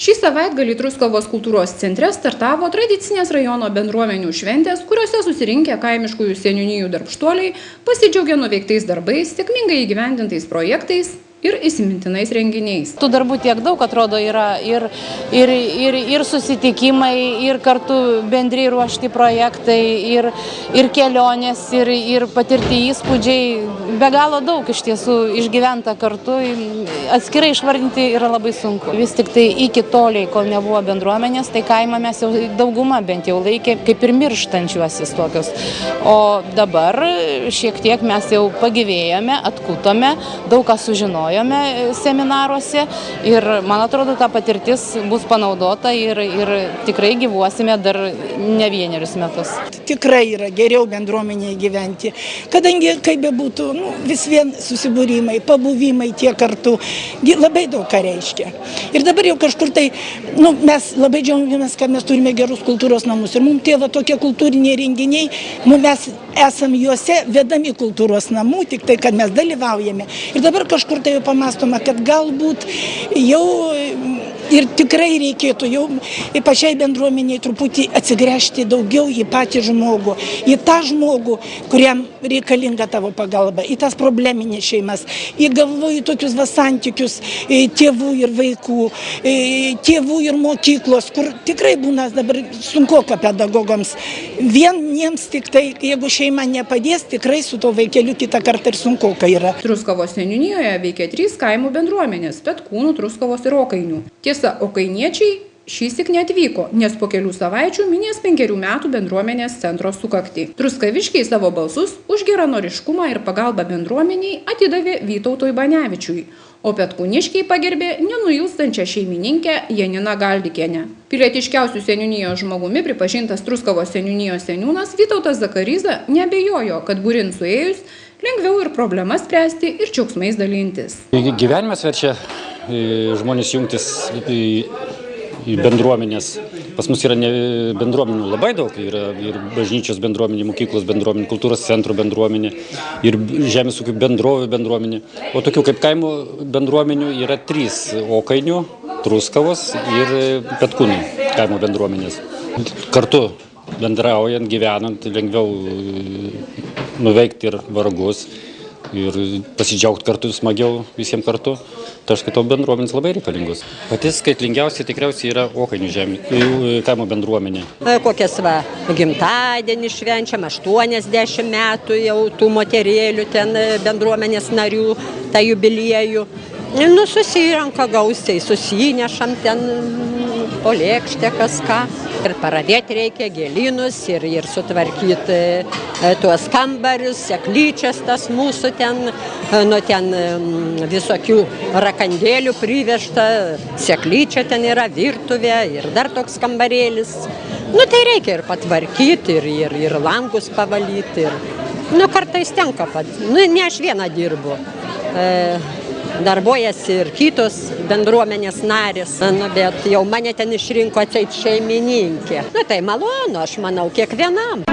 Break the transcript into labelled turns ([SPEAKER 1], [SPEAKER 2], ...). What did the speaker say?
[SPEAKER 1] Šį savaitgalį Truskavos kultūros centre startavo tradicinės rajono bendruomenių šventės, kuriuose susirinkę kaimiškųjų seniūnijų darbštuoliai pasidžiaugė nuveiktais darbais, sėkmingai įgyvendintais projektais ir įsimintinais renginiais.
[SPEAKER 2] Tų darbų tiek daug, atrodo, yra ir susitikimai, ir kartu bendrai ruošti projektai, ir kelionės, ir patirti įspūdžiai. Be galo daug iš tiesų išgyventa kartu, atskirai išvardinti yra labai sunku. Vis tik tai iki toliai, kol nebuvo bendruomenės, tai kaimą mes jau dauguma bent jau laikė kaip ir mirštančiuosius tokius. O dabar šiek tiek mes jau pagyvėjome, atkutome, daug ką sužinojome seminaruose ir man atrodo, ta patirtis bus panaudota ir tikrai gyvuosime dar ne vienerius metus.
[SPEAKER 3] Tikrai yra geriau bendruomenėje gyventi, kadangi kaip bebūtų, vis vien susibūrimai, pabuvimai tie kartu labai daug ką reiškia. Ir dabar jau kažkur tai, mes labai džiaugiamės, kad mes turime gerus kultūros namus ir mums tie tokie kultūriniai renginiai, mes esam juose vedami kultūros namų, tik tai, kad mes dalyvaujame. Ir dabar kažkur tai jau pamastoma, kad galbūt jau ir tikrai reikėtų jau pačiai bendruomeniai truputį atsigręžti daugiau į patį žmogų, į tą žmogų, kuriam reikalinga tavo pagalba, į tas probleminės šeimas, į galvoju tokius santykius tėvų ir vaikų, tėvų ir mokyklos, kur tikrai būna dabar sunkoka pedagogams. Vieniems tik tai, jeigu šeima nepadės, tikrai su to vaikeliu kitą kartą ir sunkoka yra.
[SPEAKER 1] Truskavos seniūnijoje veikia 3 kaimų bendruomenės – Petkūnų, Truskavos ir Okainių. Tiesa, okainiečiai šįsyk neatvyko, nes po kelių savaičių minės 5 metų bendruomenės centro sukaktį. Truskaviškiai savo balsus už geranoriškumą ir pagalbą bendruomeniai atidavė Vytautui Banevičiui, o petkūniškiai pagerbė nenuilstančią šeimininkę Janiną Galdikienę. Pilietiškiausių seniūnijos žmogumi pripažintas Truskavos seniūnijos seniūnas Vytautas Zakariza neabejojo, kad būrin suėjus lengviau ir problemas spręsti ir džiaugsmais dalintis.
[SPEAKER 4] Gyvenimas verčia žmonės jungtis į bendruomenės. Pas mus yra bendruomenių labai daug, yra ir bažnyčios bendruomenė, mokyklos bendruomenė, kultūros centro bendruomenė, ir žemės ūkio bendrovių bendruomenė. O tokių kaip kaimo bendruomenių yra 3 – Okainių, Truskavos ir Petkūnų kaimo bendruomenės. Kartu bendraujant, gyvenant, lengviau nuveikti ir vargus ir pasidžiaugti kartu, smagiau visiems kartu. Tai aš skaitau, bendruomenės labai reikalingos. Patys skaitlingiausiai tikriausiai yra Okainių kaimo bendruomenė.
[SPEAKER 5] Kokias gimtadienį švenčiam, 80 metų jau tų moterėlių ten bendruomenės narių, tą jubiliejų. Susirenka gausiai, susinešam ten po lėkštę kažką. Ir paradėti reikia gėlynus ir sutvarkyti tuos kambarius, seklyčias tas mūsų ten, ten visokių rakandėlių privežta, seklyčia ten yra virtuvė ir dar toks kambarėlis. Tai reikia ir patvarkyti, ir langus pavalyti. Kartais tenka ne aš viena dirbu. Darbuojasi ir kitos bendruomenės narės, bet jau mane ten išrinko atseit šeimininkė. Tai malonu, aš manau, kiekvienam.